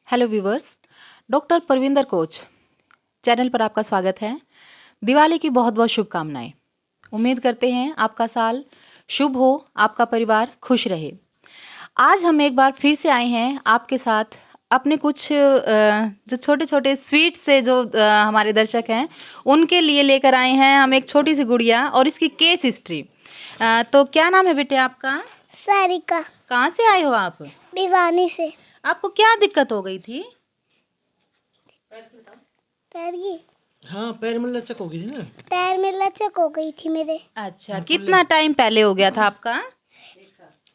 Hello viewers, doctor Parvinder coach channel पर आपका स्वागत है। दिवाली की बहुत बहुत शुभकामनाएं। उम्मीद करते हैं आपका साल शुभ हो, आपका परिवार खुश रहे। आज हम एक बार फिर से आए हैं आपके साथ अपने कुछ जो छोटे छोटे स्वीट से जो हमारे दर्शक हैं उनके लिए लेकर आए हैं हम एक छोटी सी गुड़िया और इसकी केस हिस्ट्री। तो क्या नाम है बेटे आपका? सारिका। कहाँ से आए हो आप? भिवानी से। आपको क्या दिक्कत हो गई थी? पैर की हाँ, पैर में लचक हो गई थी ना। पैर में लचक हो गई थी मेरे। अच्छा, कितना टाइम पहले हो गया था आपका?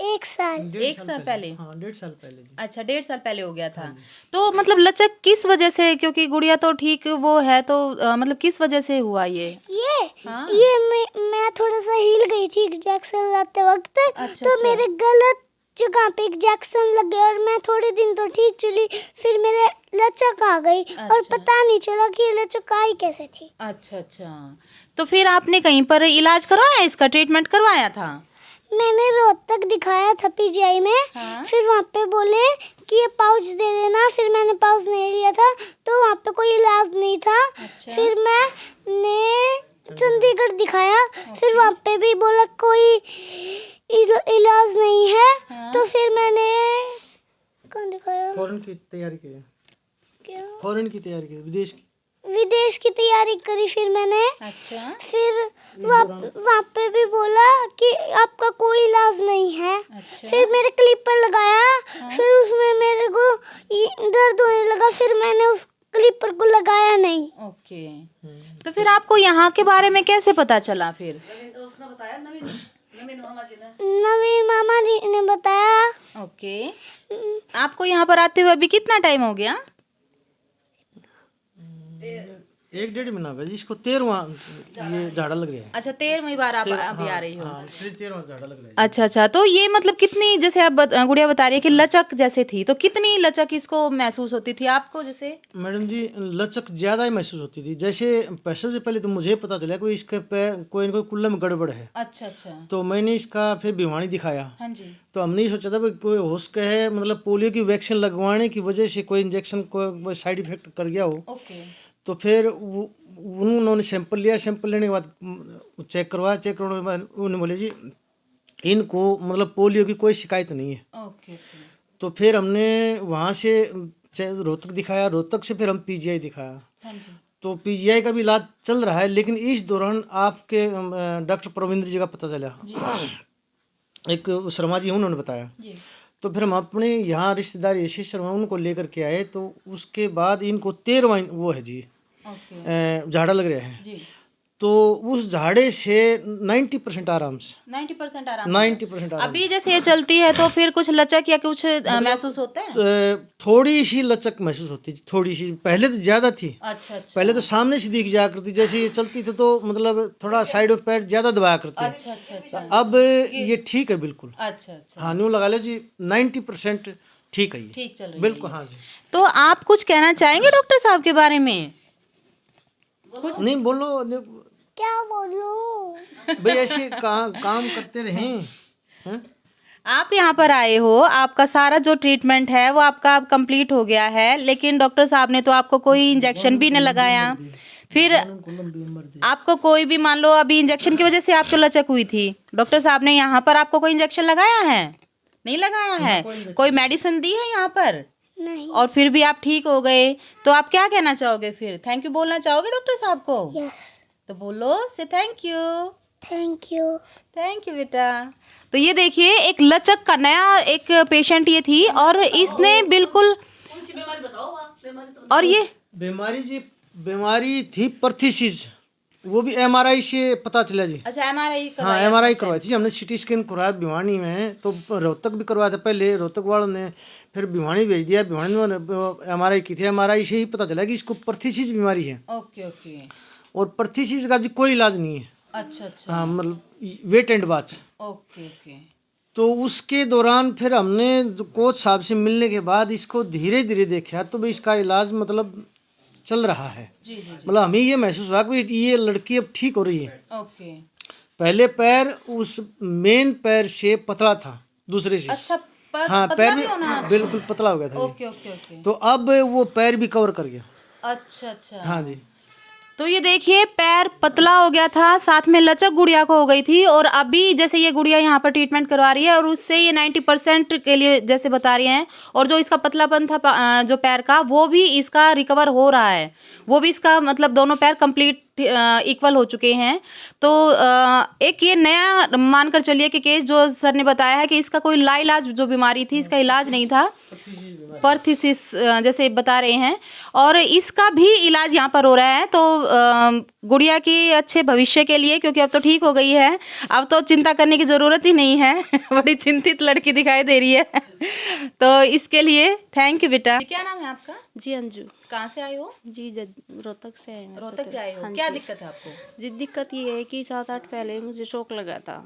एक साल। एक साल पहले? हाँ, 1.5 साल पहले जी। अच्छा, 1.5 साल पहले हो गया था। तो मतलब लचक किस वजह से, क्योंकि गुड़िया तो ठीक वो है, तो मतलब किस वजह से हुआ ये? हाँ। मैं थोड़ा सा हिल गई थी इंजेक्शन लाते वक्त। अच्छा, तो अच्छा। मेरे गलत जगह पे इंजेक्शन लग गया और मैं थोड़े दिन तो ठीक चली, फिर मेरे लचक आ गई। और अच्छा। पता नहीं चला कि ये लचक आई कैसे थी। अच्छा अच्छा, तो फिर आपने कहीं पर इलाज करवाया, इसका ट्रीटमेंट करवाया था? मैंने रोहतक दिखाया था पीजीआई में। हाँ। फिर वहाँ पे बोले कि ये पाउच दे देना, फिर मैंने पाउच नहीं लिया था तो वहाँ पे कोई इलाज नहीं था। अच्छा। फिर मैंने चंडीगढ़ दिखाया, फिर वहाँ पे भी बोला कोई इलाज नहीं है। हाँ। तो फिर मैंने कौन दिखाया? फॉरेन की तैयारी की है। क्या? फॉरेन की तैयारी की, विदेश की तैयारी करी फिर मैंने। अच्छा फिर वहाँ पे भी बोला कि आपका कोई इलाज नहीं है। अच्छा। फिर मेरे क्लिपर लगाया। फिर उसमें मेरे को दर्द होने लगा, फिर मैंने उस क्लिपर को लगाया नहीं। ओके, तो फिर आपको यहाँ के बारे में कैसे पता चला फिर? नवीन मामा जी ने बताया। ओके, आपको यहाँ पर आते हुए अभी कितना टाइम हो गया? 1-1.5 महीना हुआ जी। इसको 13वां ये झाड़ा लग रहा है। अच्छा, 13वीं बार आप अभी आ रही हो। हाँ, फिर 13वां झाड़ा लग रहा है। अच्छा अच्छा, तो ये मतलब कितनी, जैसे आप गुड़िया बता रही है कि लचक जैसे थी, तो कितनी लचक इसको महसूस होती थी आपको? जैसे मैडम जी, लचक ज्यादा ही महसूस होती थी। जैसे सबसे पहले तो मुझे पता चला कोई इसके पैर कोई न कोई कुल्ला में गड़बड़ है। अच्छा अच्छा। तो मैंने इसका फिर भिवानी दिखाया। हाँ जी। तो हमने ये सोचा था भाई कोई हो सके है, मतलब पोलियो की वैक्सीन लगवाने की वजह से कोई इंजेक्शन को साइड इफेक्ट कर गया हो। ओके। तो फिर उन्होंने सैंपल लिया। सैंपल लेने के बाद चेक करवाया। चेक करवाने के बाद उन्होंने बोले जी इनको मतलब पोलियो की कोई शिकायत नहीं है। Okay okay. तो फिर हमने वहाँ से रोहतक दिखाया। रोहतक से फिर हम पीजीआई दिखाया। हाँ जी। तो पीजीआई का भी इलाज चल रहा है, लेकिन इस दौरान आपके डॉक्टर परविंदर जी का पता चला। एक शर्मा जी उन्होंने बताया। जी। तो फिर हम अपने यहाँ रिश्तेदार यशी शर्मा उनको लेकर के आए। तो उसके बाद इनको 13वां वो है जी, ओके। झाड़ा लग रहा है। जी। तो उस झाड़े से 90% आराम से 90% आराम। 90% आराम अभी जैसे ये चलती है तो फिर कुछ लचक या कुछ महसूस होता है? थोड़ी सी लचक महसूस होती थी, थोड़ी सी। पहले तो ज्यादा थी। अच्छा अच्छा। पहले तो सामने से दिख जाया करती, जैसे ये चलती थी तो मतलब थोड़ा साइड में पैर ज्यादा दबाया करती। अच्छा अच्छा अच्छा। अब ये ठीक है बिल्कुल। अच्छा अच्छा, हाँ, न्यू लगा लो जी, 90% ठीक है ये। ठीक चल रही है बिल्कुल। ये। हाँ जी। तो आप कुछ कहना चाहेंगे डॉक्टर साहब के बारे में? कुछ नहीं बोलो क्या बोलूं? भाई, ऐसे काम करते रहें। हैं? आप यहाँ पर आए हो, आपका सारा जो ट्रीटमेंट है वो आपका अब कंप्लीट हो गया है, लेकिन डॉक्टर साहब ने तो आपको कोई इंजेक्शन भी नहीं लगाया। फिर आपको कोई भी, मान लो अभी इंजेक्शन की वजह से आपको लचक हुई थी, डॉक्टर साहब ने यहाँ पर आपको कोई इंजेक्शन लगाया है? नहीं लगाया है। कोई मेडिसिन दी है यहाँ पर? नहीं। और फिर भी आप ठीक हो गए, तो आप क्या कहना चाहोगे? फिर थैंक यू बोलना चाहोगे डॉक्टर साहब को? यस। तो बोलो से thank you. Thank you. Thank you बेटा। तो ये देखिए, एक लचक का नया एक पेशेंट ये थी और इसने बिल्कुल, और ये बीमारी थी परथिसिस। वो भी एमआरआई से पता चला जी। अच्छा, एमआरआई हाँ, करवाया? एमआरआई करवाई थी हमने। सिटी स्कैन करवाया भिवानी में। तो रोहतक भी करवाया था पहले, रोहतक वालों ने फिर भिवानी भेज दिया। भिवानी में एमआरआई की थी। एमआरआई से ही पता चला कि इसको परथिसिस बीमारी है। Okay okay. और परथिसिस का जी कोई इलाज नहीं है। अच्छा अच्छा। हाँ, मतलब wait and watch. Okay okay. तो उसके दौरान फिर हमने जो कोच साहब से मिलने के बाद इसको धीरे धीरे देखा, तो भाई इसका इलाज मतलब चल रहा है। जी जी जी। मतलब हमें ये महसूस हुआ कि ये लड़की अब ठीक हो रही है। ओके। पहले पैर उस मेन पैर से पतला था दूसरे से। अच्छा, हाँ पतला पैर भी भी होना? बिल्कुल पतला हो गया था ओके ओके ओके। ये। तो अब वो पैर भी कवर कर गया। अच्छा अच्छा। हाँ जी। तो ये देखिए पैर पतला हो गया था, साथ में लचक गुड़िया को हो गई थी, और अभी जैसे ये गुड़िया यहाँ पर ट्रीटमेंट करवा रही है और उससे ये 90% के लिए जैसे बता रही हैं, और जो इसका पतलापन था जो पैर का, वो भी इसका रिकवर हो रहा है, वो भी इसका मतलब दोनों पैर कंप्लीट इक्वल हो चुके हैं। तो एक ये नया मानकर चलिए कि केस जो सर ने बताया है कि इसका कोई लाइलाज जो बीमारी थी, इसका इलाज नहीं था, परथिसिस जैसे बता रहे हैं, और इसका भी इलाज यहाँ पर हो रहा है। तो गुड़िया की अच्छे भविष्य के लिए, क्योंकि अब तो ठीक हो गई है, अब तो चिंता करने की ज़रूरत ही नहीं है। बड़ी चिंतित लड़की दिखाई दे रही है। तो इसके लिए थैंक यू बेटा। क्या नाम है आपका? जी अंजू। कहाँ से आए हो? जी रोहतक से आए हैं। रोहतक से आए हो। हाँ क्या जी। दिक्कत है आपको? जी दिक्कत ये है कि 7-8 पहले मुझे शौक लगा था।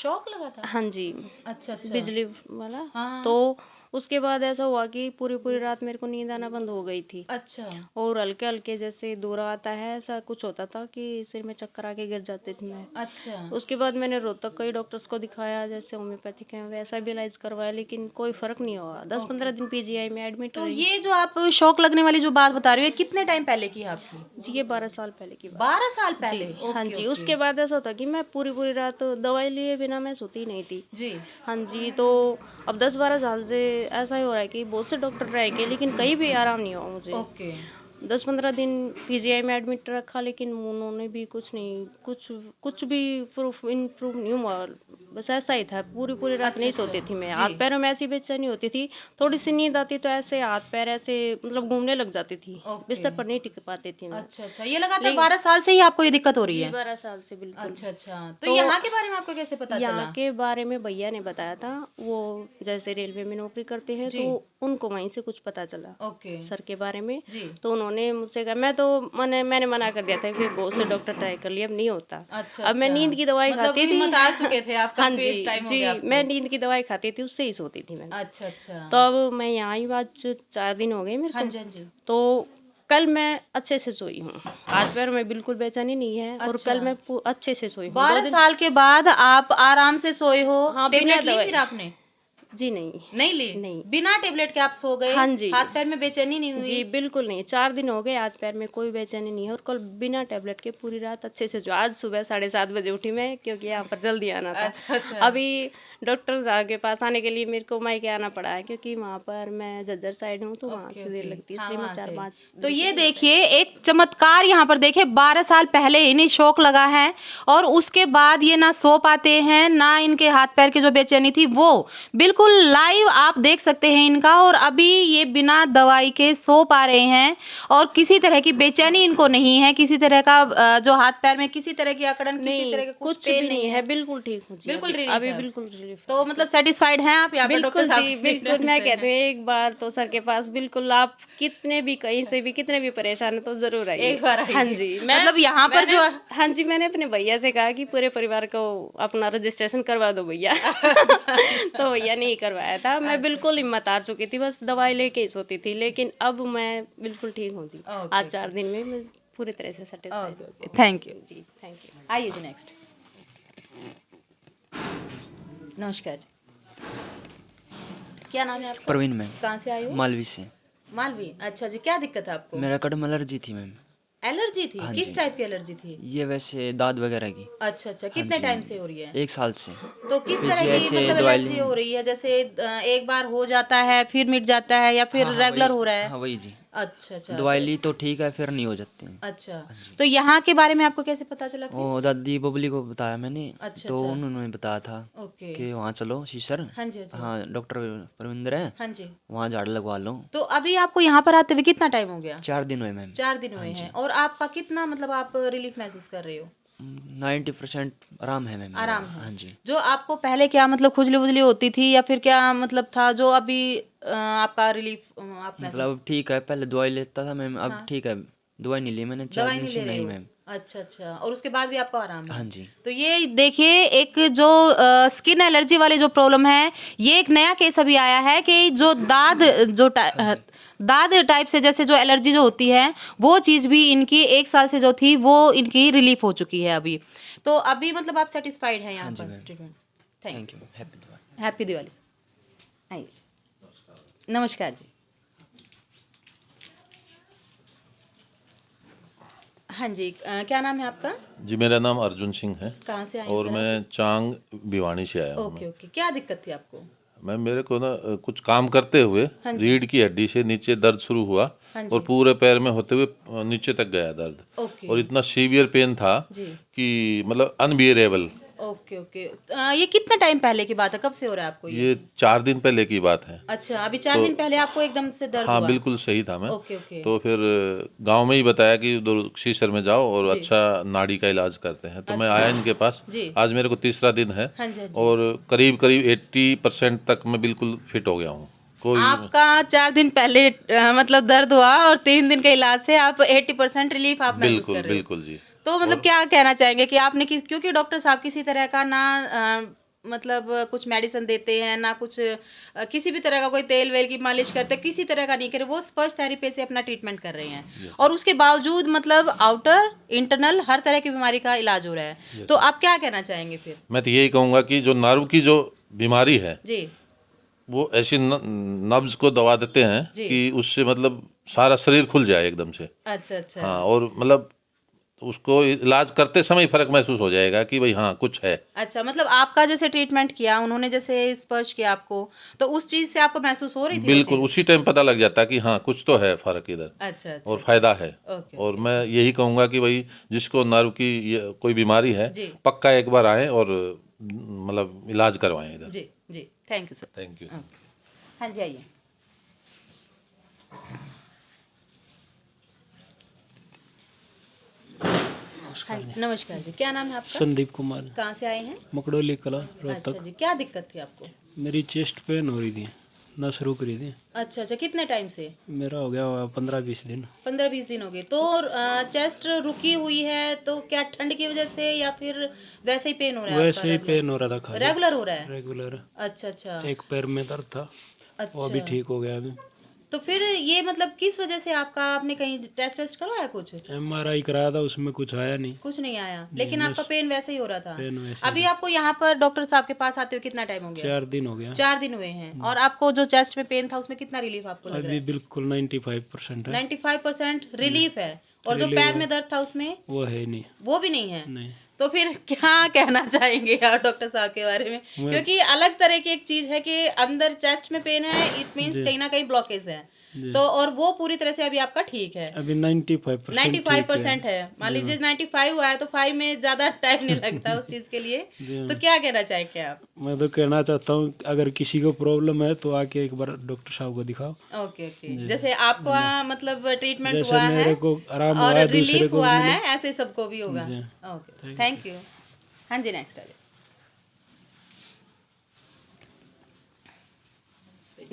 शौक लगा था? हाँ जी। अच्छा अच्छा। बिजली वाला। हाँ। तो उसके बाद ऐसा हुआ कि पूरी पूरी रात मेरे को नींद आना बंद हो गई थी, अच्छा और हल्के हल्के जैसे दौरा आता है ऐसा कुछ होता था कि सिर में चक्कर आके गिर जाती थी मैं। अच्छा। उसके बाद मैंने रोहतक कई डॉक्टर्स को दिखाया, जैसे होम्योपैथिक है वैसा भी इलाज करवाया, लेकिन कोई फर्क नहीं हुआ। 10-15 दिन पीजीआई में एडमिट तो रही। ये जो आप शौक लगने वाली जो बात बता रही हो, ये कितने टाइम पहले की है आपकी? जी ये 12 साल पहले की बात। 12 साल जी पहले? हाँ ओके, जी। ओके। उसके बाद ऐसा होता कि मैं पूरी पूरी रात दवाई लिए बिना मैं सोती नहीं थी। जी। हाँ जी। तो अब 10-12 साल से ऐसा ही हो रहा है कि बहुत से डॉक्टर ट्राई किए, लेकिन कहीं भी आराम नहीं हुआ मुझे। ओके। 10-15 दिन पीजीआई में एडमिट रखा, लेकिन उन्होंने भी कुछ नहीं, कुछ भी इम्प्रूव नहीं हुआ। बस ऐसा ही था, पूरी पूरी रात नहीं सोती थी मैं। हाथ पैरों में ऐसी बेचैनी होती थी, थोड़ी सी नींद आती तो ऐसे हाथ पैर ऐसे मतलब घूमने लग जाती थी, बिस्तर पर नहीं टिक पाती थी मैं। अच्छा अच्छा। ये लगातार 12 साल से ही आपको ये दिक्कत हो रही जी है? 12 साल से बिल्कुल। अच्छा अच्छा। तो यहाँ के बारे में आपको कैसे पता चला? यहाँ के बारे में भैया ने बताया था, वो जैसे रेलवे में नौकरी करते हैं, तो उनको वहीं से कुछ पता चला ओके। सर के बारे में। जी। तो उन्होंने मुझसे कहा, मैं तो मैंने मना कर दिया था कि बहुत से डॉक्टर ट्राई कर लिए, अब नहीं होता। अच्छा अब मैं अच्छा। नींद की दवाई मतलब खाती थी। हिम्मत आ चुके थे आपका? हाँ पेट जी टाइम हो जी। गया आपको? मैं नींद की दवाई खाती थी, उससे ही सोती थी मैं। अच्छा अच्छा। तो अब मैं यहाँ ही आज 4 दिन हो गए मेरे हाँ को। जी हाँ जी। तो कल मैं अच्छे से सोई हूँ, हाथ पैर में बिल्कुल बेचैनी नहीं है, और अच्छा। कल मैं अच्छे से सोई हूँ। 12 साल के बाद आप आराम से सोए हो? हाँ, बिना टेबलेट ली दवाई। फिर आपने? जी नहीं। नहीं ली? नहीं। बिना टेबलेट के आप सो गए? हाँ जी। हाथ पैर में बेचैनी नहीं हुई? जी बिल्कुल नहीं। 4 दिन हो गए, हाथ पैर में कोई बेचैनी नहीं है, और कल बिना टेबलेट के पूरी रात अच्छे से जो आज सुबह 7:30 बजे उठी मैं, क्योंकि यहाँ पर जल्दी आना था। अच्छा अच्छा। अभी डॉक्टर साहब के पास आने के लिए मेरे को मायके आना पड़ा है, क्योंकि वहाँ पर मैं झज्जर साइड हूँ, तो वहाँ से देर लगती है, हाँ, इसलिए मैं वहाँ से। 4-5। तो ये देखिए एक चमत्कार यहाँ पर देखिए, 12 साल पहले इन्हें शौक लगा है, और उसके बाद ये ना सो पाते हैं, ना इनके हाथ पैर की जो बेचैनी थी वो बिल्कुल लाइव आप देख सकते हैं इनका, और अभी ये बिना दवाई के सो पा रहे हैं, और किसी तरह की बेचैनी इनको नहीं है, किसी तरह का जो हाथ पैर में किसी तरह की अकड़न, किसी तरह नहीं, का कुछ पेन भी नहीं है, बिल्कुल ठीक हूँ जी। बिल्कुल अभी- relief अभी है। बिल्कुल रिलीफ। तो मतलब सेटिस्फाइड हैं आप यहाँ पर डॉक्टर बिल्कुल साहब जी के बिल्कुल। treatment मैं से? कहती हूँ एक बार तो सर के पास बिल्कुल, आप कितने भी कहीं से भी कितने भी परेशान है तो जरूर आइए। एक बार आइए। हाँ जी। मतलब यहाँ पर जो हाँ जी, मैंने अपने भैया से कहा कि पूरे परिवार को अपना रजिस्ट्रेशन करवा दो भैया। तो भैया ने ही करवाया था। मैं बिल्कुल हिम्मत हार चुकी थी, बस दवाई लेके ही सोती थी, लेकिन अब मैं बिल्कुल ठीक हूँ जी। आज 4 दिन में मैं पूरी तरह से सेटिस्फाइड। थैंक यू जी थैंक यू। आइए जी नेक्स्ट। नमस्कार जी, क्या नाम है आपका? प्रवीण मैम, कहाँ से आए हो? मालवी से। मालवी। अच्छा जी, क्या दिक्कत है आपको? मेरा कड़म एलर्जी थी मैम। एलर्जी थी? हाँ किस जी। टाइप की एलर्जी थी? ये वैसे दाद वगैरह की। अच्छा अच्छा। कितने जी। टाइम से हो रही है? 1 साल से। तो किस तरह पीजीआई की से मतलब दवाई एलर्जी ली। हो रही है? जैसे एक बार हो जाता है फिर मिट जाता है, या फिर हाँ, रेगुलर वही- हो रहा है? हाँ वही जी। अच्छा अच्छा। दवाई ली तो ठीक है, फिर नहीं हो जाती हैं। अच्छा, तो यहाँ के बारे में आपको कैसे पता चला फिर? वो दादी बबली को बताया मैंने। अच्छा, तो अच्छा। उन्होंने बताया था ओके। कि वहाँ चलो शीसर। हाँ जी हाँ जी। हाँ डॉक्टर परविंदर है, हाँ जी। वहाँ झाड़ लगवा लो। तो अभी आपको यहाँ पर आते हुए कितना टाइम हो गया? 4 दिन हुए मैम। 4 दिन हुए हैं, और आपका कितना मतलब आप रिलीफ महसूस कर रहे हो? 90% आराम है मैम। आराम है। हाँ जी। जो आपको पहले क्या मतलब खुजली वुजली होती थी, या फिर क्या मतलब था जो अभी आपका रिलीफ आप महसूस? मतलब ठीक है, पहले दवाई लेता था मैम, अब हाँ। ठीक है। दवाई नहीं ली मैंने 4 दवाई दिन नहीं से। ले रहे नहीं हो? मैम। अच्छा अच्छा। और उसके बाद भी आपको आराम है? हाँ जी। तो ये देखिए एक जो स्किन एलर्जी वाली जो प्रॉब्लम है, ये एक नया केस अभी आया है कि जो दाद टाइप से जैसे जो एलर्जी जो होती है, वो चीज़ भी इनकी 1 साल से जो थी वो इनकी रिलीफ हो चुकी है अभी। तो अभी मतलब आप सेटिस्फाइड हैं यहाँ हाँ जी पर ma'am. Treatment? Thank you. Happy Diwali. Happy Diwali. आइए जी। नमस्कार जी। हाँ जी, क्या नाम है आपका? जी मेरा नाम अर्जुन सिंह है कहाँ से आए और सर मैं चांग भिवानी से आया आप? हूँ। ओके ओके, क्या दिक्कत थी आपको? मैं मेरे को ना कुछ काम करते हुए हाँ जी। रीढ़ की हड्डी से नीचे दर्द शुरू हुआ हाँ और जी। पूरे पैर में होते हुए नीचे तक गया दर्द ओके और इतना सीवियर पेन था जी। कि मतलब अनबियरेबल। ओके ओके, ये कितना टाइम पहले की बात है? कब से हो रहा है आपको ये? ये 4 दिन पहले की बात है। अच्छा, अभी 4 तो दिन पहले आपको एकदम से दर्द हाँ हुआ? बिल्कुल सही था मैं। ओके ओके तो फिर गांव में ही बताया कि उधर शीशर में जाओ और जी। अच्छा नाड़ी का इलाज करते हैं, तो मैं अच्छा। आया इनके पास। जी। आज मेरे को तीसरा दिन है हाँ जी हाँ जी। और करीब करीब 80% तक मैं बिल्कुल फिट हो गया हूँ। कोई आपका 4 दिन पहले मतलब दर्द हुआ और 3 दिन के इलाज से आप 80% रिलीफ आप महसूस बिल्कुल कर रहे हो। बिल्कुल जी। तो मतलब और- क्या कहना चाहेंगे कि आपने क्योंकि डॉक्टर साहब किसी तरह का ना मतलब कुछ मेडिसिन देते हैं ना कुछ किसी भी तरह का कोई तेल वेल की मालिश करते, किसी तरह का नहीं करे, वो स्पर्श थेरेपी से अपना ट्रीटमेंट कर रहे हैं और उसके बावजूद मतलब आउटर इंटरनल हर तरह की बीमारी का इलाज हो रहा है। तो आप क्या कहना चाहेंगे फिर? मैं तो यही कहूँगा कि जो नर्व की जो बीमारी है जी वो ऐसी नब्ज को दबा देते हैं जी। कि उससे मतलब सारा शरीर खुल जाए एकदम से। अच्छा अच्छा। हाँ और मतलब उसको इलाज करते समय ही फर्क महसूस हो जाएगा कि भाई हाँ कुछ है। अच्छा, मतलब आपका जैसे ट्रीटमेंट किया उन्होंने, जैसे स्पर्श किया आपको, तो उस चीज से आपको महसूस हो रही थी वो बिल्कुल चीज? उसी टाइम पता लग जाता है कि हाँ कुछ तो है फर्क इधर अच्छा अच्छा और फायदा है। ओके और ओके। मैं यही कहूँगा कि भाई जिसको नर्व की कोई बीमारी है जी पक्का एक बार आए और मतलब इलाज करवाएं इधर। जी जी, thank you sir. Thank you. Okay, हाँ जी आइए। हाँ नमस्कार जी, क्या नाम है आपका? संदीप कुमार, कहाँ से आए हैं? मकड़ोली कला, अच्छा रोहतक। जी, क्या दिक्कत थी आपको? मेरी चेस्ट पेन हो रही थी, नस रुक रही थी। अच्छा अच्छा, कितने टाइम से? मेरा हो गया 15-20 दिन। 15-20 दिन हो गए। तो चेस्ट रुकी हुई है तो क्या ठंड की वजह से या फिर वैसे ही पेन हो रहा है आपका? वैसे ही पेन हो रहा था खाली, रेगुलर हो रहा है? रेगुलर। अच्छा अच्छा एक पैर में दर्द था, वो अभी अच्छा। ठीक हो गया। अभी तो फिर ये मतलब किस वजह से आपने कहीं टेस्ट करवाया कुछ? MRI कराया था, उसमें कुछ आया नहीं। कुछ नहीं आया, लेकिन आपका पेन वैसे ही हो रहा था? पेन वैसे अभी आपको यहाँ पर डॉक्टर साहब के पास आते हुए कितना टाइम हो गया? 4 दिन हो गया। 4 दिन हुए हैं। और आपको जो चेस्ट में पेन था उसमें कितना रिलीफ आपको लग रहा अभी है? बिल्कुल 95% है। 95% रिलीफ है। और जो रिलीफ पैर है। में दर्द था उसमें वो है नहीं। वो भी नहीं है? नहीं, तो फिर क्या कहना चाहेंगे आप डॉक्टर साहब के बारे में? मैं- क्योंकि अलग तरह की एक चीज है कि अंदर चेस्ट में पेन है, इट मींस जी। कहीं ना कहीं ब्लॉकेज है। जी। तो और वो पूरी तरह से अभी आपका ठीक है? अभी 95% 95% है। मान जी। लीजिए 95 हुआ है तो 5 में ज्यादा टाइम नहीं लगता उस चीज के लिए। जी। तो क्या कहना चाहेंगे आप? मैं तो कहना चाहता हूँ अगर किसी को प्रॉब्लम है तो आके एक बार डॉक्टर साहब को दिखाओ। ओके ओके, जैसे आपको मतलब ट्रीटमेंट जैसे हुआ है मेरे को आराम हुआ और है, दूसरे रिलीफ को हुआ भी है, मिले। ऐसे सबको भी होगा। जी। Okay, thank you. हाँ जी, नेक्स्ट आ जाइए।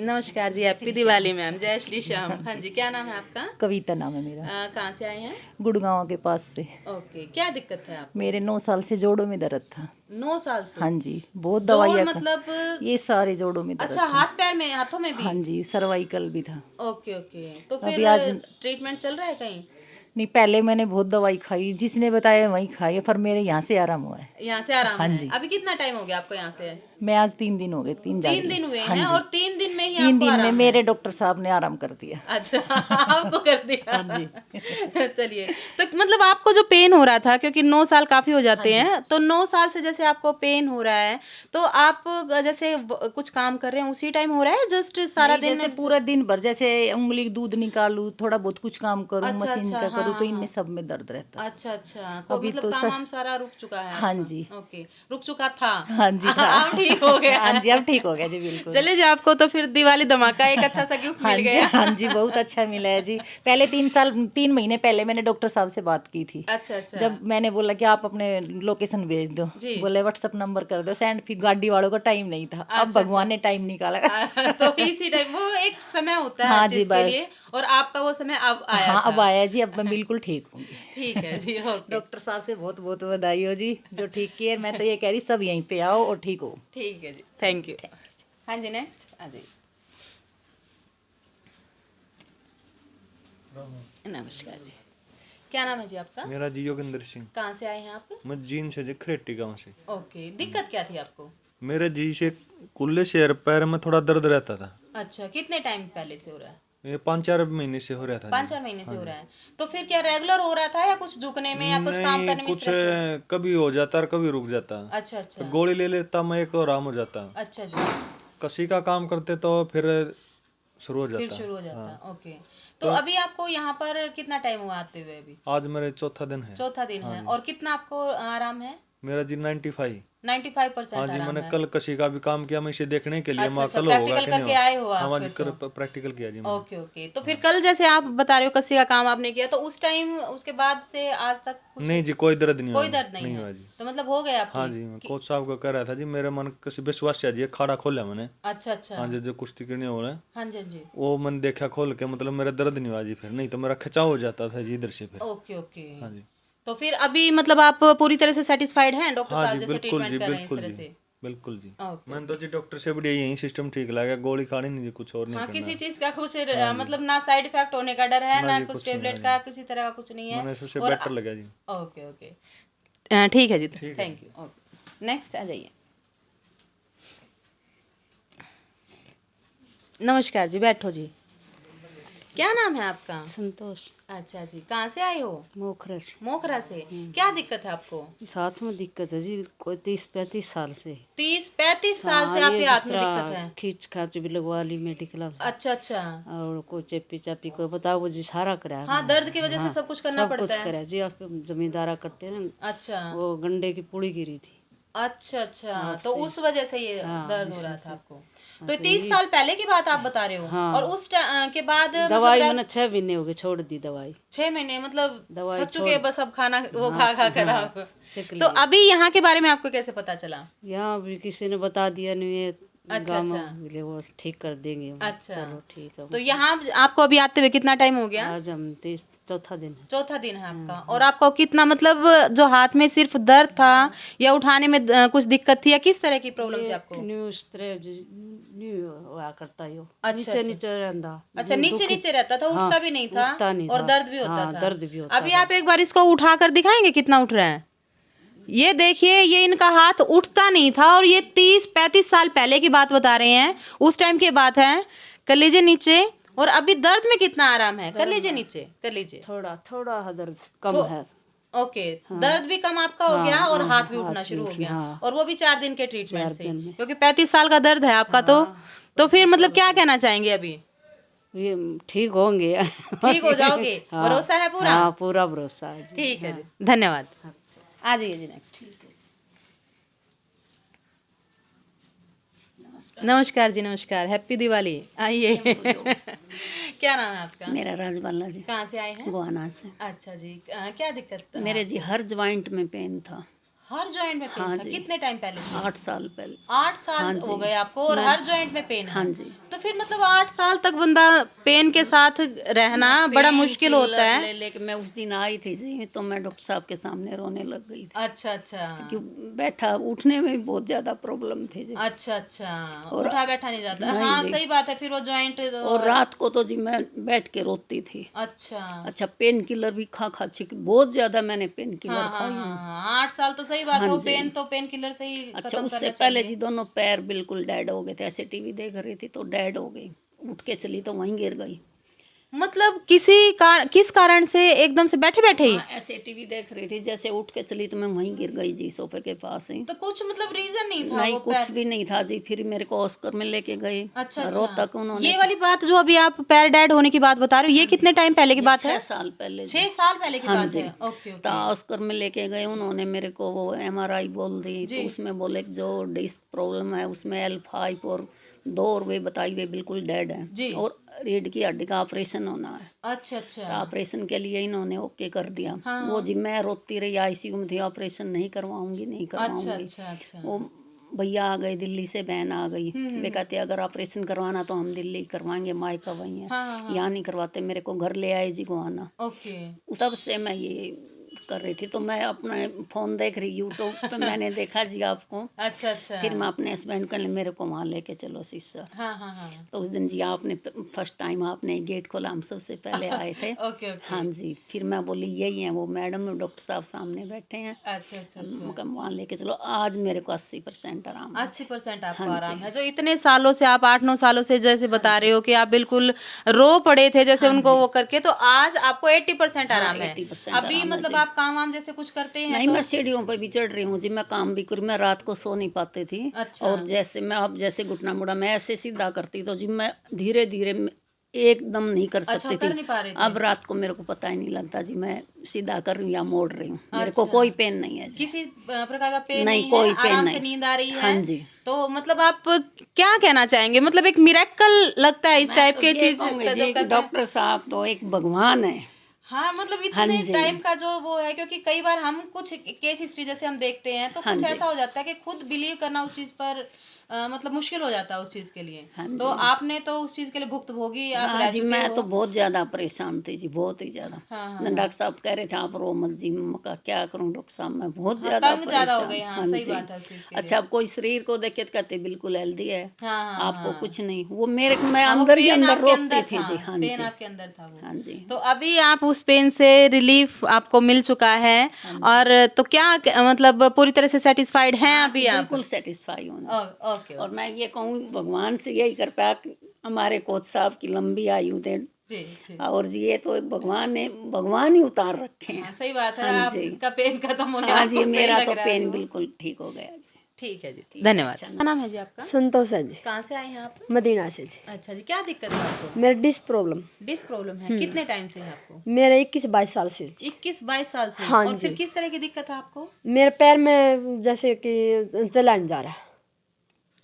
नमस्कार जी, हैप्पी दिवाली मैम। जय श्री श्याम। हाँ जी, क्या नाम है आपका? कविता नाम है मेरा, कहाँ से आए हैं? गुड़गांव के पास से। ओके, क्या दिक्कत है आपको? मेरे 9 साल से जोड़ों में दर्द था। 9 साल से? हाँ जी, बहुत जोड़ दवाइयाँ मतलब ये सारे जोड़ों में दर्द अच्छा, था। हाथ पैर में, हाथों में भी? हाँ जी, सर्वाइकल भी था। ओके ओके, तो अभी फिर आज ट्रीटमेंट चल रहा है कहीं? नहीं, पहले मैंने बहुत दवाई खाई, जिसने बताया वही खाई, पर मेरे यहाँ से आराम हुआ है। यहाँ से आराम हाँ है? जी। अभी कितना टाइम हो गया आपको यहाँ से? मैं आज 3 दिन हो गए, 3 3 दिन हुए हाँ हैं जी। और 3 दिन में ही 3 आपको दिन में आराम है? मेरे डॉक्टर साहब ने आराम कर दिया। अच्छा, आपको कर दिया? हाँ जी। चलिए, तो मतलब आपको जो पेन हो रहा था, क्योंकि 9 साल काफी हो जाते हाँ हैं, तो 9 साल से जैसे आपको पेन हो रहा है, तो आप जैसे कुछ काम कर रहे हैं उसी टाइम हो रहा है, जस्ट सारा नहीं, दिन? जैसे पूरा दिन भर, जैसे उंगली दूध निकालूं, थोड़ा बहुत कुछ काम करूं, अच्छा, मशीन अच्छा, का करूं, हाँ, तो हाँ, इनमें हाँ। सब में दर्द रहता है। अच्छा अच्छा, अभी मतलब तो काम सर- वाम सारा रुक चुका है हाँ आपका? जी। ओके, रुक चुका था? हाँ जी था। अब ठीक हो गया? हाँ जी, अब ठीक हो गया जी, बिल्कुल। चलिए जी, आपको तो फिर दिवाली धमाका एक अच्छा सा गिफ्ट हाँ मिल जी, गया। हाँ जी, बहुत अच्छा मिला है जी। पहले 3 महीने पहले मैंने डॉक्टर साहब से बात की थी। अच्छा अच्छा, जब मैंने बोला कि आप अपने लोकेशन भेज दो, जी। बोले व्हाट्सएप नंबर कर दो सेंड, फिर गाड़ी वालों का टाइम नहीं था। अब अच्छा, भगवान ने टाइम निकाला। तो इसी टाइम वो एक समय होता है हाँ हर जी, चीज के बस। लिए, और आपका वो समय अब आया हाँ, था। अब आया जी, अब मैं बिल्कुल ठीक हूँ। ठीक है जी, ओके, डॉक्टर साहब से बहुत बहुत बधाई हो जी, जो ठीक किए। मैं तो ये कह रही सब यहीं पे आओ और ठीक हो। ठीक है जी, थैंक यू। हाँ जी, नेक्स्ट आ जाइए। नमस्कार जी, क्या नाम है जी आपका? मेरा जी योगेंद्र सिंह। कहाँ से आए हैं आप? मैं जीन से जी खरेटी गाँव से। ओके, दिक्कत क्या थी आपको? मेरे जी से कुल्ले शेर पैर में थोड़ा दर्द रहता था। अच्छा, कितने टाइम पहले से हो रहा है? ये 5-4 महीने से हो रहा था। 5-4 महीने से हो रहा है। तो फिर क्या रेगुलर हो रहा था या कुछ झुकने में या कुछ काम नहीं, करने में इस कुछ तरह से? कभी हो जाता और कभी रुक जाता। अच्छा अच्छा तो गोली ले लेता मैं एक तो आराम हो जाता। अच्छा जी, कसी का काम करते तो फिर शुरू हो फिर जाता। शुरू हो जाता। हाँ। ओके, तो अभी आपको यहाँ पर कितना टाइम हुआ आते हुए? अभी आज मेरे चौथा दिन है। चौथा दिन है। और कितना आपको आराम है? मेरा जी 95। 95% हाँ जी, आराम मैंने है। कल कसी का भी काम किया, मैं इसे देखने के लिए अच्छा, अच्छा, कल होगा प्रैक्टिकल कि नहीं करके होगा। आए हो आप हाँ जी, फिर तो? प्रैक्टिकल किया जी मैंने। ओके ओके, तो फिर कल जैसे आप बता रहे हो कस्सी का काम आपने किया, तो उस टाइम उसके बाद से आज तक कुछ नहीं जी, कोई दर्द नहीं हुआ। कोई दर्द नहीं हुआ है? जी। तो मतलब हो गया हाँ आपकी? जी, मैं कोच साहब को कह रहा था जी, मेरे मन किसी विश्वास से जी एक खाड़ा खोला मैंने। अच्छा अच्छा, हाँ जी, जो कुश्ती करने हो रहा है हाँ जी हाँ जी, वो मैंने देखा खोल के, मतलब मेरा दर्द नहीं हुआ जी फिर, नहीं तो मेरा खिंचाव हो जाता था जी इधर से फिर। Okay okay. हाँ जी। तो फिर अभी मतलब आप पूरी तरह से सेटिस्फाइड हैं डॉक्टर हाँ साहब जी, जैसे बिल्कुल ट्रीटमेंट जी, कर रहे हैं इस बिल्कुल तरह जी, से? बिल्कुल जी। ओके मैंने तो जी डॉक्टर से बढ़िया यही सिस्टम ठीक लगा, गोली खानी नहीं जी, कुछ और नहीं हाँ, करना। किसी चीज का कुछ हाँ जी। मतलब ना साइड इफेक्ट होने का डर है ना ना जी, कुछ कुछ नहीं, टेबलेट हाँ का, जी। किसी तरह का कुछ नहीं है। मैंने सबसे और बेटर लगा जी। ओके ओके, ठीक है जी, ठीक है। Thank you. ओके, नेक्स्ट आ जाइए। नमस्कार जी, बैठो जी। क्या नाम है आपका? संतोष। अच्छा जी, कहाँ से आए हो? मोखरा से। मोखरा से। क्या दिक्कत है आपको? साथ में दिक्कत है जी, कोई 30-35 साल से। 30-35 साल से हाँ, आपके ये हाथ जिस में तरह दिक्कत है? खींच खाच भी लगवा ली मेडिकल से। अच्छा अच्छा, और कोई चेपी चापी कोई बताओ वो जी सारा करा। हाँ, दर्द की वजह से सब कुछ करना सब पड़ता कुछ है। करा जी। आप जमींदारा करते हैं ना, अच्छा वो गंडे की पुड़ी गिरी थी। अच्छा अच्छा, हाथ तो से। उस वजह से ये हाँ, दर्द हो इस रहा वजह था से। आपको। हाँ, तो तो 30 ये- साल पहले की बात आप बता रहे हो? हाँ। और उस के बाद दवाई मतलब मैंने 6 महीने हो गए, छोड़ दी दवाई। 6 महीने मतलब दवाई थक चुके हैं बस, अब खाना वो हाँ, खा खा कर हाँ, आप। चेक तो लिया। अभी यहाँ के बारे में आपको कैसे पता चला? यहाँ भी किसी ने बता दिया, नहीं ये अच्छा, गाँव अच्छा। मिले वो ठीक कर देंगे। अच्छा। चलो ठीक है। तो यहाँ आपको अभी आते हुए कितना टाइम हो गया? आज हम चौथा दिन है। चौथा दिन है आपका। और आपको कितना मतलब जो हाथ में सिर्फ दर्द था या उठाने में कुछ दिक्कत थी या किस तरह की प्रॉब्लम थी आपको? न्यूज़ न्यू हुआ करता है अच्छा, नीचे अच्छा। नीचे रहता। अच्छा, नीचे नीचे रहता था, हाँ, उठता भी नहीं था? उठता नहीं और था। दर्द भी होता हाँ, था? दर्द भी होता अभी था। आप एक बार इसको उठा कर दिखाएंगे कितना उठ रहा है? ये देखिए, ये इनका हाथ उठता नहीं था और ये 30-35 साल पहले की बात बता रहे हैं, उस टाइम की बात है। कर लीजिए नीचे। और अभी दर्द में कितना आराम है? कर लीजिए नीचे, कर लीजिए। थोड़ा थोड़ा दर्द कम है। ओके, दर्द भी कम आपका हो गया और हाथ भी उठना शुरू हो गया। हाँ। और वो भी 4 दिन के ट्रीटमेंट 4 से, दिन में। क्योंकि 35 साल का दर्द है आपका। तो फिर मतलब क्या कहना चाहेंगे अभी? ये ठीक होंगे। ठीक हो जाओगे? हाँ, भरोसा है पूरा? हाँ, पूरा भरोसा है जी। ठीक है जी, धन्यवाद। आ जाइए जी नेक्स्ट। नमस्कार जी, नमस्कार, हैप्पी दिवाली। आइए। क्या नाम है आपका? मेरा राजबाला जी, कहाँ से आए हैं? गोहाना से। अच्छा जी, क्या दिक्कत? मेरे जी हर ज्वाइंट में पेन था। हर जॉइंट में पेन हाँ था? जी। कितने टाइम पहले से? 8 साल पहले। 8 साल हाँ हो जी। गए आपको और हर जॉइंट में पेन है? हाँ जी। तो फिर मतलब 8 साल तक बंदा पेन के साथ रहना बड़ा मुश्किल होता है। ले लेके मैं उस दिन आई थी जी, तो मैं डॉक्टर साहब के सामने रोने लग गई थी। अच्छा अच्छा, क्यों बैठा उठने में भी बहुत ज्यादा प्रॉब्लम थी जी। अच्छा अच्छा, और उठा बैठा नहीं जाता। नहीं हाँ जी। सही बात है, फिर वो जॉइंट। और रात को तो जी मैं बैठ के रोती थी। अच्छा अच्छा, पेन किलर भी खा खा छिक बहुत ज्यादा मैंने पेन किलर हाँ खाई हाँ हैं। हाँ, 8 साल तो सही बात है। हाँ वो जी। पेन तो पेन किलर से ही अच्छा, खत्म उससे करना पहले चाहिए। जी दोनों पैर बिल्कुल डेड हो गए थे। ऐसे टीवी देख रही थी तो डेड हो गई, उठ के चली तो वहीं गिर गई। मतलब किस कारण से एकदम से बैठे बैठे ही? हाँ, ऐसे टीवी देख रही थी, जैसे उठ के चली तो मैं वहीं गिर गई जी, सोफे के पास ही। तो कुछ मतलब रीजन नहीं था? नहीं, वो कुछ भी नहीं था जी। फिर मेरे को ऑस्कर में लेके गए। अच्छा रोहतक अच्छा, उन्होंने। ये वाली बात जो अभी आप पैर डेड होने की बात बता रहे हो, ये कितने टाइम पहले की बात है? 6 साल पहले जी। 6 साल पहले की हाँ बात जी। है। ओके तो ओके ऑस्कर में लेके गए उन्होंने मेरे को, वो MRI बोल दी। तो उसमें बोले कि जो डिस्क प्रॉब्लम है उसमें L5 और 2 और वे बताई वे बिल्कुल डेड जी। है और रीढ़ की हड्डी का ऑपरेशन होना है। अच्छा तो अच्छा, ऑपरेशन के लिए इन्होंने ओके कर दिया। हाँ। वो जी मैं रोती रही, ICU में थी, ऑपरेशन नहीं करवाऊंगी नहीं अच्छा करवाऊंगी। अच्छा अच्छा। वो भैया आ गए दिल्ली से, बहन आ गई। वे कहते अगर ऑपरेशन करवाना तो हम दिल्ली करवाएंगे, मायका वहीं है, हाँ हाँ हाँ, यहाँ नहीं करवाते। मेरे को घर ले आए जी गोहाना। ओके। तब से मैं ये कर रही थी, तो मैं अपना फ़ोन देख रही यूट्यूब पे मैंने देखा जी आपको। अच्छा अच्छा। फिर मैं अपने हस्बैंड को मेरे को वहाँ लेके चलो सिस्टर। हाँ हाँ हाँ। तो उस दिन जी आपने फर्स्ट टाइम आपने गेट खोला, हम सबसे पहले आए थे। Okay okay. हाँ जी, फिर मैं बोली यही हैं वो मैडम, डॉक्टर साहब सामने बैठे हैं, अच्छा अच्छा अच्छा। वहाँ लेके चलो। आज मेरे को 80% आराम है। 80% आपको हाँ आराम जी। है। जो इतने सालों से आप 8-9 सालों से जैसे बता रहे हो कि आप बिल्कुल रो पड़े थे जैसे उनको वो करके, तो आज आपको 80% हाँ, आराम है। 80% अभी आराम है मतलब जी। आप काम वाम जैसे कुछ करते हैं नहीं, तो? मैं सीढ़ियों पे भी चढ़ रही हूँ जी, मैं काम भी करूँ, मैं रात को सो नहीं पाती थी। अच्छा। और जैसे मैं अब जैसे घुटना मुड़ा मैं ऐसे सीधा करती तो जी मैं धीरे धीरे एकदम नहीं कर अच्छा, सकती कर थी। नहीं पा रहे थे। अब रात को मेरे को पता ही नहीं लगता जी मैं सीधा कर रही हूँ या मोड़ रही हूँ, मेरे को अच्छा। कोई पेन नहीं है जी। किसी प्रकार का पेन नहीं, नहीं कोई है, पेन आराम से नहीं। नींद आ रही है। हाँ जी। तो मतलब आप क्या कहना चाहेंगे, मतलब एक मिरेकल लगता है इस मैं टाइप तो के ये चीज कहूँगी जब जी, करते हैं। डॉक्टर साहब तो एक भगवान है। हाँ मतलब हाँ इतने जी। टाइम का जो वो है, क्योंकि कई बार हम कुछ केस हिस्ट्री जैसे हम देखते हैं तो हाँ कुछ जी। ऐसा हो जाता है कि खुद बिलीव करना उस चीज पर मतलब मुश्किल हो जाता है उस चीज के लिए। हाँ तो जी। आपने तो उस चीज के लिए भुक्तभोगी आप हाँ रह जी, चुके मैं हो। तो बहुत ज्यादा परेशान थी जी, बहुत ही ज्यादा। हाँ डॉक्टर साहब कह रहे थे आप रो मत जी, मैं कहा क्या करूं डॉक्टर साहब, मैं बहुत हाँ, ज्यादा तंग ज्यादा हो परेशान। गई। हाँ, हाँ सही जी। बात है उस चीज के लिए। अच्छा, अब कोई शरीर को देखे तो कहते बिल्कुल हेल्दी है, हाँ हाँ आपको हाँ। कुछ नहीं, वो मेरे मैं हाँ, वो अंदर ही पेन अंदर आपके रोकती अंदर थी था, जी। हाँ पेन जी। आपके अंदर था वो। हाँ जी। तो अभी आप उस पेन से रिलीफ आपको मिल चुका है, और तो क्या मतलब पूरी तरह से सेटिस्फाइड हैं हाँ अभी जी, आप? बिल्कुल सेटिस्फाई हूँ। ओके। और मैं ये कहूँ भगवान से यही कर पाया कि हमारे कोच साहब की लंबी आयु दे। जी जी। और जी ये तो एक भगवान ने, भगवान ही उतार रखे हैं। हाँ, सही बात है। हाँ जी। आपका पेन खत्म हो गया। हाँ आपको जी, सही मेरा लग तो रहा है पेन वो। बिल्कुल ठीक हो गया जी। ठीक है जी, धन्यवाद। क्या नाम है जी आपका? संतोष है जी, कहाँ से आए हैं आप? मदीना से जी। अच्छा जी, क्या दिक्कत है आपको? मेरा डिस्क प्रॉब्लम डिस्क प्रॉब्लम है। कितने टाइम से है आपको? मेरा 21-22 साल से जी। 21-22 साल से। हाँ और फिर जी। किस तरह की दिक्कत है आपको? मेरे पैर में जैसे कि चला नहीं जा रहा,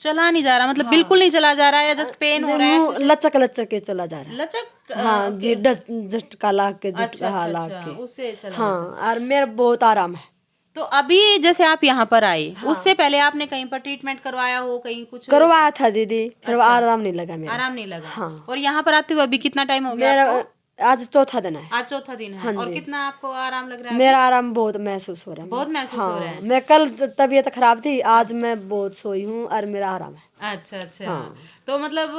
चला नहीं जा रहा मतलब बिल्कुल नहीं चला जा रहा है, या जस्ट पेन हो रहा है? मुंह लचक लचक के चला जा रहा है। लचक हाँ जी, झटका ला के, अच्छा झटका अच्छा ला अच्छा, के। उससे चला हाँ, जाता है। और मेरा बहुत आराम है। तो अभी जैसे आप यहाँ पर आए, हाँ। उससे पहले आपने कहीं पर ट्रीटमेंट करवाया हो, कहीं कुछ करवाया था दीदी, फिर अच्छा। आराम नहीं लगा मेरा। आराम नहीं लगा? हाँ। और यहाँ पर आते हुए अभी कितना टाइम हो गया मेरा आपको? आज चौथा दिन है। आज चौथा दिन है। हाँ और जी। कितना आपको आराम लग रहा है? मेरा आराम बहुत महसूस हो रहा है। बहुत महसूस हो रहा है। मैं कल तबीयत खराब थी, आज मैं बहुत सोई हूँ और मेरा आराम है। अच्छा अच्छा। हाँ। तो मतलब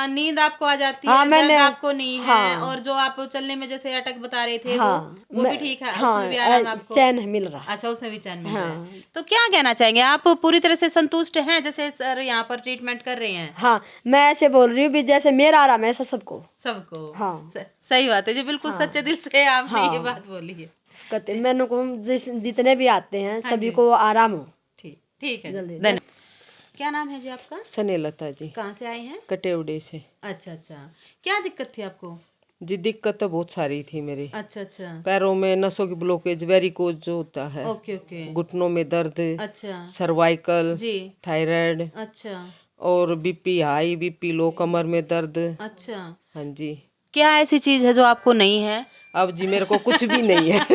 नींद आपको आ जाती हाँ, है, मैंने- दर्द आपको नहीं है, हाँ। और जो आप चलने में जैसे अटक बता रहे थे हाँ, वो भी ठीक है, हाँ, उसमें भी आराम आपको? चैन मिल रहा है। अच्छा, उसमें भी चैन मिल रहा है। हाँ। तो क्या कहना चाहेंगे, आप पूरी तरह से संतुष्ट हैं जैसे सर यहाँ पर ट्रीटमेंट कर रहे हैं? हाँ, मैं ऐसे बोल रही हूँ भी जैसे मेरा आराम है ऐसा सबको। सबको? हाँ। सही बात है जी, बिल्कुल हाँ। सच्चे दिल से आपने हाँ। ये बात बोली है। कहते मैंने को जितने भी आते हैं हाँ सभी जी। को आराम हो। ठीक ठीक है, जल्दी। धन्यवाद। क्या नाम है जी आपका? सनेलता जी, कहाँ से आए हैं? कटेवड़े से। अच्छा अच्छा। क्या दिक्कत थी आपको? जी दिक्कत तो बहुत सारी थी मेरी। अच्छा अच्छा। पैरों में नसों की ब्लॉकेज, वेरिकोज जो होता है, ओके ओके। घुटनों में दर्द, अच्छा सर्वाइकल, जी। थायराइड, अच्छा और बीपी हाई, बीपी लो, कमर में दर्द। अच्छा। हाँ जी। क्या ऐसी चीज है जो आपको नहीं है? अब जी मेरे को कुछ भी नहीं है।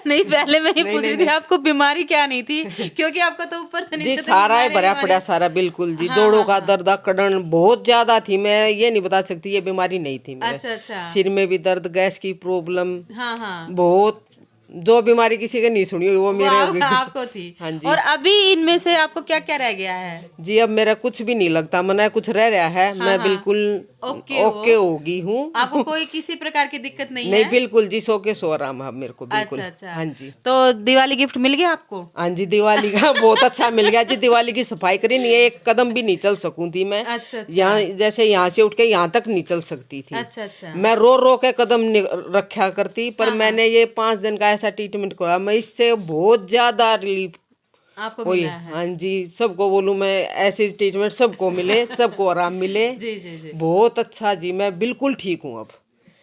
नहीं, पहले मैं ही नहीं, पूछ रही नहीं, थी आपको बीमारी क्या नहीं थी, क्योंकि आपको तो ऊपर से जी नीचे तक सारा ही बीमारी भरा पड़ा सारा बिल्कुल जी। जोड़ों का दर्द, अकड़न बहुत ज्यादा थी, मैं ये नहीं बता सकती ये बीमारी नहीं थी मेरे। अच्छा अच्छा। सिर में भी दर्द, गैस की प्रॉब्लम, हाँ हाँ। बहुत, जो बीमारी किसी के नहीं सुनी होगी वो मेरे हो गई। आपको थी। हाँ जी। और अभी इनमें से आपको क्या क्या रह गया है? जी अब मेरा कुछ भी नहीं लगता, मना कुछ रह रहा है। मैं बिल्कुल ओके होगी हूँ। आपको कोई किसी प्रकार की दिक्कत नहीं नहीं है? बिल्कुल जी, 100 के 100 आराम है मेरे को बिल्कुल। अच्छा अच्छा। हाँ जी। तो दिवाली गिफ्ट मिल गया आपको? हाँ जी, दिवाली का बहुत अच्छा मिल गया जी। दिवाली की सफाई करी नहीं है, एक कदम भी नहीं चल सकूं थी मैं। अच्छा अच्छा। यहाँ जैसे यहाँ से उठ के यहाँ तक नहीं चल सकती थी। अच्छा अच्छा। मैं रो रो के कदम रखा करती, पर मैंने ये 5 दिन का ऐसा ट्रीटमेंट करा, मैं इससे बहुत ज्यादा रिलीफ आपको वही। मिला है? हाँ जी, सबको बोलूं मैं ऐसे ट्रीटमेंट सबको मिले, सबको आराम मिले। जी जी जी। बहुत अच्छा जी, मैं बिल्कुल ठीक हूँ अब।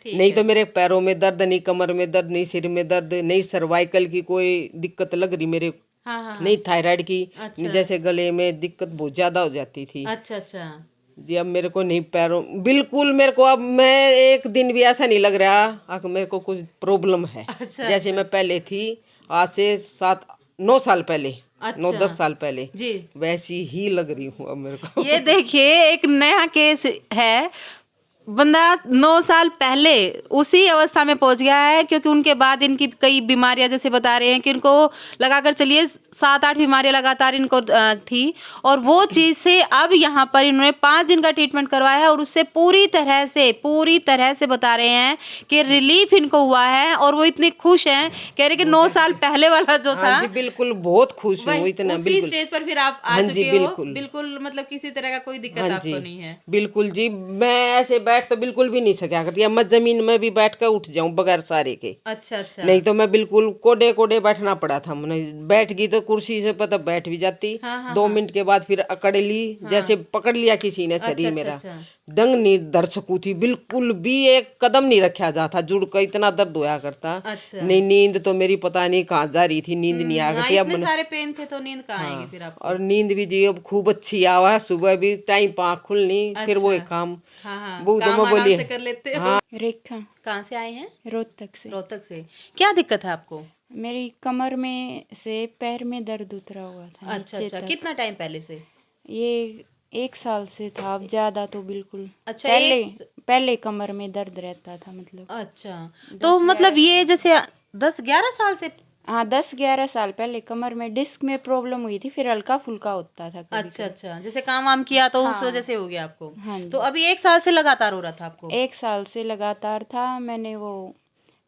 नहीं तो मेरे पैरों में दर्द, नहीं कमर में दर्द, नहीं सिर में दर्द, नहीं सर्वाइकल की कोई दिक्कत लग रही मेरे। हाँ हाँ। नहीं थायराइड की। अच्छा। जैसे गले में दिक्कत बहुत ज्यादा हो जाती थी। अच्छा अच्छा। जी अब मेरे को नहीं, पैरों बिल्कुल मेरे को अब मैं एक दिन भी ऐसा नहीं लग रहा अब मेरे को कुछ प्रॉब्लम है। अच्छा, जैसे मैं पहले थी, आज से 7-9 साल पहले, अच्छा। 9-10 साल पहले जी वैसी ही लग रही हूँ अब मेरे को। ये देखिए एक नया केस है, बंदा 9 साल पहले उसी अवस्था में पहुंच गया है, क्योंकि उनके बाद इनकी कई बीमारियां जैसे बता रहे हैं कि इनको लगाकर चलिए 7-8 बीमारियां लगातार इनको थी, और वो चीज़ से अब यहाँ पर इन्होंने 5 दिन का ट्रीटमेंट करवाया है, और उससे पूरी तरह से बता रहे हैं कि रिलीफ इनको हुआ है, और वो इतने खुश हैं, कह रहे कि 9 साल पहले वाला जो था। हाँ जी बिल्कुल, बहुत खुश हूँ वही, इतना उसी बिल्कुल। स्टेज पर फिर आप आ हाँ चुके जी, हो। बिल्कुल। बिल्कुल मतलब किसी तरह का कोई दिक्कत हाँ आपको जी नहीं है। बिल्कुल जी, मैं ऐसे बैठ तो बिल्कुल भी नहीं सका करती, मैं जमीन में भी बैठ कर उठ जाऊं बगैर सारे के। अच्छा अच्छा। नहीं तो मैं बिल्कुल कोडे कोडे बैठना पड़ा था, मैंने बैठ गई तो कुर्सी से पता बैठ भी जाती। हाँ, 2 मिनट के बाद फिर अकड़ ली, जैसे पकड़ लिया किसी ने शरीर अच्छा, मेरा। अच्छा। डंग नहीं धर सकू थी, बिल्कुल भी एक कदम नहीं रखा जाता, जुड़ कर इतना दर्द होया करता। अच्छा। नहीं नींद तो मेरी पता नहीं कहाँ जा रही थी, नींद नहीं आ हाँ, करती। अब इतने मैंने सारे पेन थे तो नींद कहाँ आएंगे फिर आपको? और नींद भी जी अब खूब अच्छी आवा, सुबह भी टाइम पर आँख खुलनी, फिर वो एक काम हाँ हाँ, वो तो काम मैं आराम बोली से कर लेते हो। हाँ। रेखा, कहाँ से आए हैं? रोहतक से। रोहतक से। क्या दिक्कत है आपको? मेरी कमर में से पैर में दर्द उतरा हुआ था अच्छा नीचे अच्छा, तक। कितना टाइम पहले से? ये 1 साल से था, अब ज्यादा तो बिल्कुल। अच्छा, पहले कमर में दर्द रहता था मतलब। अच्छा, तो मतलब ये जैसे 10-11 साल से? हाँ, 10-11 साल पहले कमर में डिस्क में प्रॉब्लम हुई थी, फिर हल्का फुल्का होता था कभी अच्छा अच्छा, जैसे काम वाम किया तो उस हाँ। वजह से हो गया आपको। हाँ जी। तो अभी 1 साल से लगातार हो रहा था आपको? 1 साल से लगातार था। मैंने वो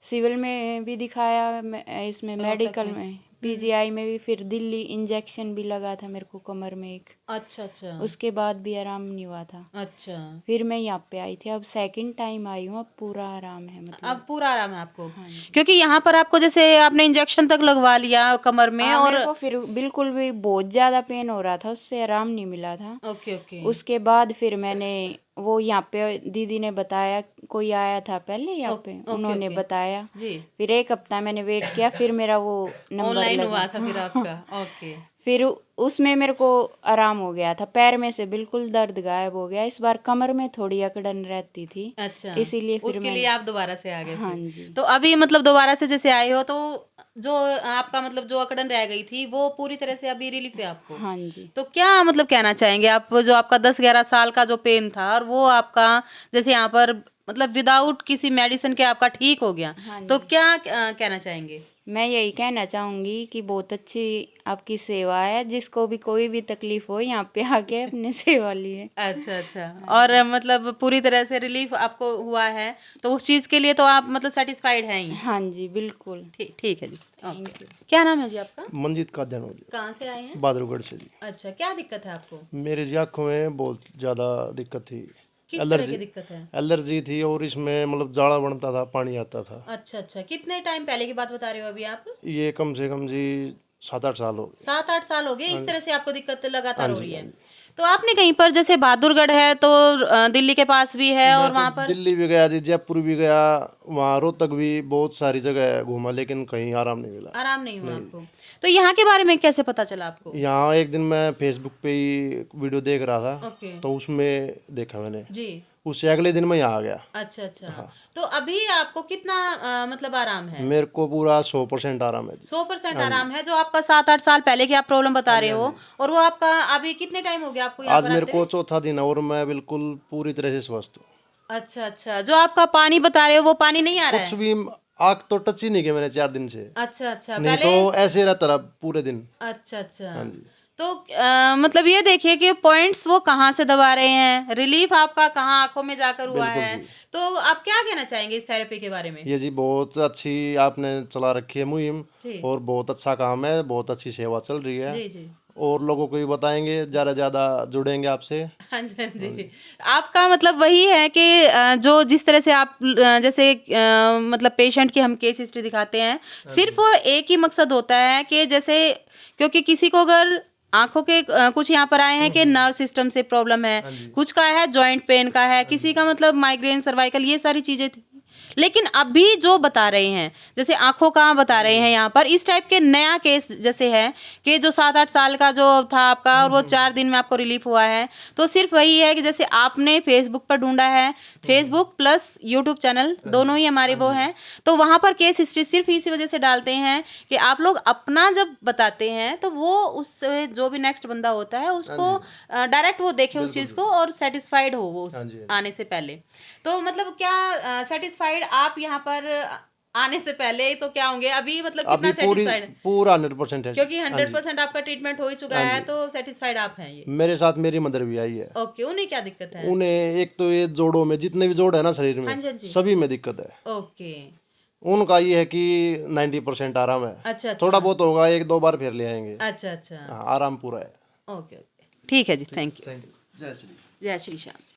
सिविल में भी दिखाया, इसमें मेडिकल में, पीजीआई में भी, फिर दिल्ली इंजेक्शन भी लगा था मेरे को कमर में एक। अच्छा अच्छा। उसके बाद भी आराम नहीं हुआ था। अच्छा, फिर मैं यहाँ पे आई थी, अब सेकंड टाइम आई हूँ, अब पूरा आराम है मतलब। अब पूरा आराम है आपको? हाँ जी। क्योंकि यहाँ पर आपको जैसे आपने इंजेक्शन तक लगवा लिया कमर में, हाँ, और मेरे को फिर बिल्कुल भी बहुत ज्यादा पेन हो रहा था, उससे आराम नहीं मिला था। Okay okay. उसके बाद फिर मैंने वो यहाँ पे दीदी ने बताया, कोई आया था पहले यहाँ पे, उन्होंने बताया जी। फिर 1 हफ्ता मैंने वेट किया, फिर मेरा वो नंबर ऑनलाइन लगा। हुआ था फिर आपका? ओके। फिर उसमें मेरे को आराम हो गया था, पैर में से बिल्कुल दर्द गायब हो गया। इस बार कमर में थोड़ी अकड़न रहती थी। अच्छा, इसीलिए फिर उसके लिए आप दोबारा से आ गए हाँ फिर। जी। तो अभी मतलब दोबारा से जैसे आए हो, तो जो आपका मतलब जो अकड़न रह गई थी वो पूरी तरह से अभी रिलीफ है आपको? हाँ जी। तो क्या मतलब कहना चाहेंगे आप, जो आपका 10-11 साल का जो पेन था, और वो आपका जैसे यहाँ पर मतलब विदाउट किसी मेडिसिन के आपका ठीक हो गया, हाँ तो जी। क्या कहना चाहेंगे? मैं यही कहना चाहूंगी कि बहुत अच्छी आपकी सेवा है, जिसको भी कोई भी तकलीफ हो यहाँ पे आके अपने सेवा लिए। अच्छा अच्छा, और मतलब पूरी तरह से रिलीफ आपको हुआ है, तो उस चीज़ के लिए तो आप मतलब सेटिस्फाइड हैं ही? हाँ जी बिल्कुल। ठीक है जी। ओके। क्या नाम है जी आपका? मंजीत का दिन हो जी, कहाँ से आए हैं? बहादुरगढ़ से जी। अच्छा, क्या दिक्कत है आपको? मेरी जी आँखों में बहुत ज़्यादा दिक्कत थी, किस तरह की दिक्कत है? एलर्जी थी, और इसमें मतलब जाड़ा बनता था, पानी आता था। अच्छा अच्छा, कितने टाइम पहले की बात बता रहे हो अभी आप? ये कम से कम जी 7-8 साल हो गए। 7-8 साल हो गए इस तरह से आपको दिक्कत लगातार हाँ हो जी, रही हाँ है। जी। तो आपने कहीं पर जैसे बहादुरगढ़ है तो दिल्ली के पास भी है, और वहाँ पर दिल्ली भी गया जी, जयपुर भी गया, वहाँ रोहतक भी, बहुत सारी जगह घूमा, लेकिन कहीं आराम नहीं मिला। आराम नहीं हुआ आपको। तो यहाँ के बारे में कैसे पता चला आपको? यहाँ एक दिन मैं फेसबुक पे ही वीडियो देख रहा था, ओके। तो उसमें देखा मैंने, जी। उससे अगले दिन मैं यहाँ आ गया। अच्छा अच्छा, तो अभी आपको कितना मतलब आराम है? मेरे को पूरा 100% आराम है जी। 100% आराम है? जो आपका 7-8 साल पहले की आप प्रॉब्लम बता रहे हो, और वो आपका अभी कितने टाइम हो गया आपको यहाँ आज पर मेरे आते? को चौथा दिन है, और मैं बिल्कुल पूरी तरह से स्वस्थ हूँ। अच्छा अच्छा, जो आपका पानी बता रहे हो वो पानी नहीं आ रहा कुछ है? भी आँख तो टच ही नहीं किया मैंने 4 दिन से, अच्छा अच्छा, नहीं पहले तो ऐसे रहता रहा पूरे दिन। अच्छा अच्छा। हाँ जी। तो मतलब ये देखिए कि पॉइंट्स वो कहाँ से दबा रहे हैं, रिलीफ आपका कहाँ आंखों में जाकर हुआ बिल्कुल है। जी। तो आप क्या कहना चाहेंगे इस थेरेपी के बारे में? ये जी बहुत अच्छी आपने चला रखी है मुहिम, जी। और बहुत अच्छा काम है, बहुत अच्छी सेवा चल रही है, जी जी। और लोगों को भी बताएंगे, ज़्यादा ज़्यादा जुड़ेंगे आपसे। हाँ जी हाँ जी। आपका मतलब वही है कि जो जिस तरह से आप जैसे मतलब पेशेंट की हम केस हिस्ट्री दिखाते हैं, सिर्फ वो एक ही मकसद होता है कि जैसे, क्योंकि किसी को अगर आंखों के कुछ यहाँ पर आए हैं कि नर्व सिस्टम से प्रॉब्लम है, कुछ का है जॉइंट पेन का है, किसी का मतलब माइग्रेन, सर्वाइकल, ये सारी चीजें थी, लेकिन अभी जो बता रहे हैं, जैसे आंखों का बता रहे हैं यहाँ पर, इस टाइप के नया केस जैसे है कि जो 7-8 साल का जो था आपका और वो 4 दिन में आपको रिलीफ हुआ है, तो सिर्फ वही है कि जैसे आपने फेसबुक पर ढूंढा है, फेसबुक प्लस यूट्यूब चैनल दोनों ही हमारे वो हैं, तो वहाँ पर केस हिस्ट्री सिर्फ इसी वजह से डालते हैं कि आप लोग अपना जब बताते हैं तो वो उस जो भी नेक्स्ट बंदा होता है उसको डायरेक्ट वो देखे उस चीज़ को और सेटिस्फाइड हो वो आने से पहले। तो मतलब क्या सेटिस्फाइड आप यहाँ पर आने से पहले तो क्या होंगे अभी, मतलब कितना सेटिस्फाइड? पूरा 100% है, क्योंकि 100% आपका ट्रीटमेंट हो ही चुका है, तो सेटिस्फाइड आप हैं ये? मेरे साथ मेरी मदर भी आई है। ओके, उन्हें क्या दिक्कत है? उन्हें एक तो ये जोड़ों में जितने भी जोड़ है ना शरीर हाँ जी, हाँ में जी। सभी में दिक्कत है। ओके, उनका ये है कि 90% आराम है। अच्छा, थोड़ा बहुत होगा 1-2 बार फिर ले आएंगे। अच्छा अच्छा, हाँ, आराम पूरा है। ओके ओके, ठीक है जी, थैंक यू। जय श्री जय श्री श्याम।